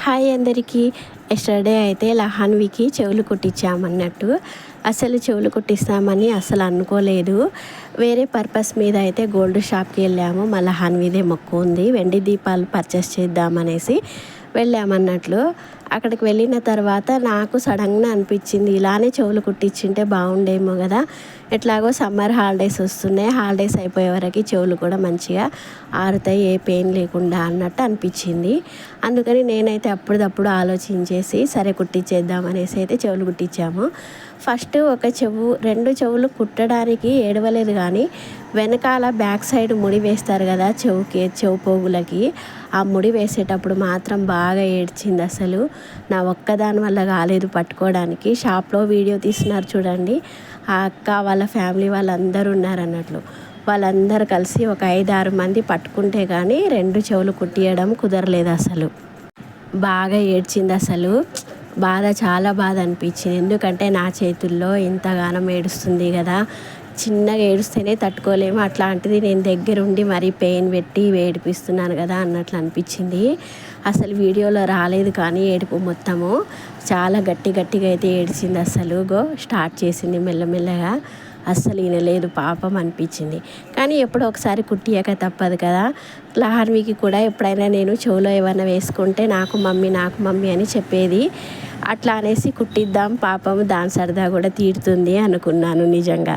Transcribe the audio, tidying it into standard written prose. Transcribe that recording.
Hi అందరికీ. Yesterday అయితే లహాన్వికి చెవులు కుట్టించామన్నట్టు. అసలు చెవులు కుట్టిస్తామని అసలు అనుకోలేదు. వేరే పర్పస్ మీద అయితే గోల్డ్ షాప్కి వెళ్ళాము. మా లహాన్విదే మొక్కు ఉంది, వెండి దీపాలు పర్చేస్ చేద్దామనేసి వెళ్ళామన్నట్లు. అక్కడికి వెళ్ళిన తర్వాత నాకు సడన్గా అనిపించింది, ఇలానే చెవులు కుట్టించింటే బాగుండేమో కదా. ఎట్లాగో సమ్మర్ హాలిడేస్ వస్తున్నాయి, హాలిడేస్ అయిపోయే వరకు చెవులు కూడా మంచిగా ఆరుతాయి, ఏ పెయిన్ లేకుండా అన్నట్టు అనిపించింది. అందుకని నేనైతే అప్పుడప్పుడు ఆలోచించేసి సరే కుట్టించేద్దాం అనేసి అయితే చెవులు కుట్టించాము. ఫస్ట్ ఒక చెవు, రెండు చెవులు కుట్టడానికి ఏడవలేదు, కానీ వెనకాల బ్యాక్ సైడ్ ముడి వేస్తారు కదా చెవు పోగులకి, ఆ ముడి వేసేటప్పుడు మాత్రం బాగా ఏడ్చింది. అసలు నా ఒక్కదాని వల్ల కాలేదు పట్టుకోవడానికి. షాప్లో వీడియో తీస్తున్నారు చూడండి, ఆ అక్క వాళ్ళ ఫ్యామిలీ వాళ్ళందరూ ఉన్నారన్నట్లు. వాళ్ళందరూ కలిసి ఒక 5-6 మంది పట్టుకుంటే కానీ రెండు చెవులు కుట్టియడం కుదరలేదు. అసలు బాగా ఏడ్చింది. అసలు చాలా బాధ అనిపించింది. ఎందుకంటే నా చేతుల్లో ఇంతగానం ఏడుస్తుంది కదా, చిన్నగా ఏడుస్తేనే తట్టుకోలేము, అట్లాంటిది నేను దగ్గరుండి మరీ పెయిన్ పెట్టి ఏడిపిస్తున్నాను కదా అన్నట్లు అనిపించింది. అసలు వీడియోలో రాలేదు కానీ ఏడుపు మొత్తము చాలా గట్టిగా అయితే ఏడ్చింది. అసలు స్టార్ట్ చేసింది మెల్లమెల్లగా. అస్సలు వినలేదు, పాపం అనిపించింది. కానీ ఎప్పుడో ఒకసారి కుట్టియక తప్పదు కదా. లహాన్వికి కూడా ఎప్పుడైనా నేను చెవులో ఏమైనా వేసుకుంటే నాకు మమ్మీ అని చెప్పేది. అట్లా అనేసి కుట్టిద్దాం, పాపం దాని సరదా కూడా తీరుతుంది అనుకున్నాను నిజంగా.